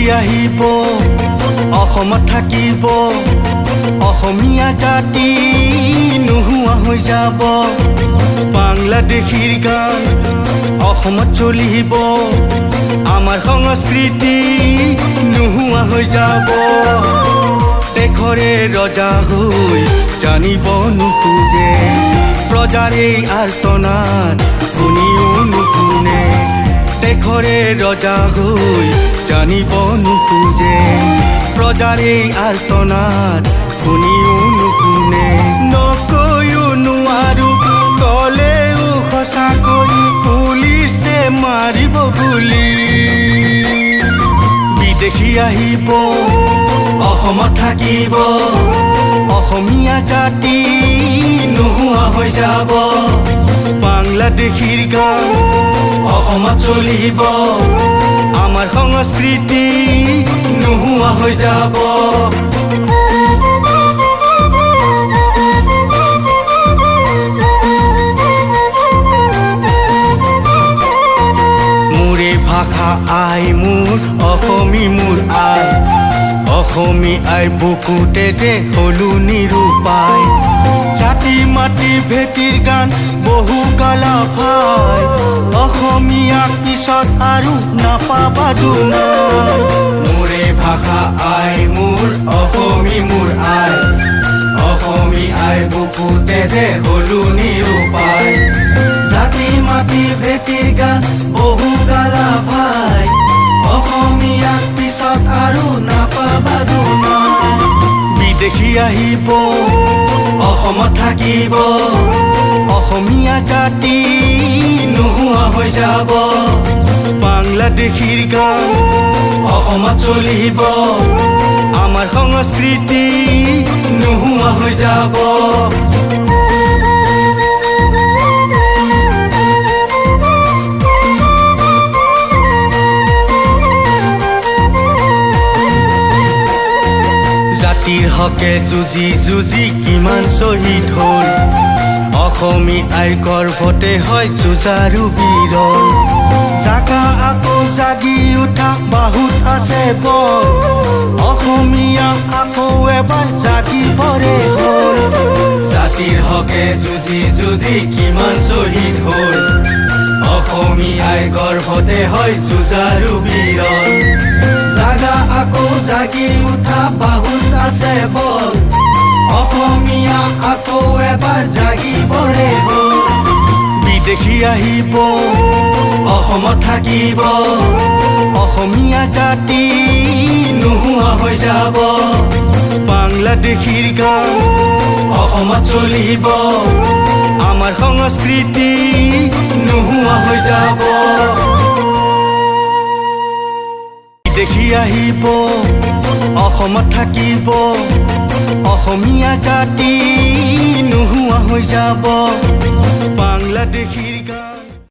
বিদেশী আহিব অসমত থাকিব অসমীয়া জাতি নোহোৱা হৈ যাব বাংলাদেশীৰ গান অসমত চলিব আমাৰ সংস্কৃতি নোহোৱা হৈ যাব দেশৰে ৰজা হৈ জানিব নোখোজে প্ৰজাৰ এই আৰ্তনাদ শুনিও নুশুনে দেশৰে ৰজা হৈ জানিব নোখোজে প্ৰজাৰ এই আৰ্তনাদ শুনিও নুশুনে নকৈও নোৱাৰো ক'লেও সঁচাকৈ পুলিচে মাৰিব বুলি বিদেশী আহিব অসমত থাকিব অসমীয়া জাতি নোহোৱা হৈ যাব বাংলাদেশীৰ গান অসমত চলিব আমাৰ সংস্কৃতি নোহোৱা হৈ যাব মোৰে ভাষা আই মোৰ অসমী মোৰ আই অসমী আই বুকুতে যে হলো নিৰূপায় জাতি মাটি ভেটিৰ গান বহু কালা ভাই অসমীয়াক পিছত আৰু নাপাবা দুনাই মোৰে ভাষা আই মোৰ অসমী মোৰ আই অসমী আই বুকুতে যে হলো নিৰূপায় জাতি মাটি ভেটিৰ গান বহু কালা ভাই অসমীয়াক পিছত আৰু নাপাবা দুনাই বিদেশী আহিব অসমত থাকিব অসমীয়া জাতি নোহোৱা হৈ যাব বাংলাদেশীৰ গান অসমত চলিব আমাৰ সংস্কৃতি নোহোৱা হৈ যাব জাতিৰ হকে যুঁজি যুঁজি কিমান শ্বহীদ হ'ল অসমী আইৰ গৰ্ভতে হয় যুঁজাৰু বীৰৰ জাগা আকৌ জাগি উঠা বাহুত আছে বল অসমীয়া আকৌ এবাৰ জাগিবৰে হ'ল জাতিৰ হকে যুঁজি যুঁজি কিমান শ্বহীদ হ'ল অসমী আইৰ গৰ্ভতে হয় যুঁজাৰু বীৰৰ জাগা আকৌ জাগি উঠা বাহুত আছে বল অসমীয়া আকৌ এবাৰ জাগিবৰে হ'ল বিদেশী আহিব অসমত থাকিব অসমীয়া জাতি নোহোৱা হৈ যাব বাংলাদেশীৰ গান অসমত চলিব আমাৰ সংস্কৃতি নোহোৱা হৈ যাব বিদেশী আহিব অসমত থাকিব অসমীয়া জাতি নোহোৱা হৈ যাব বাংলাদেশী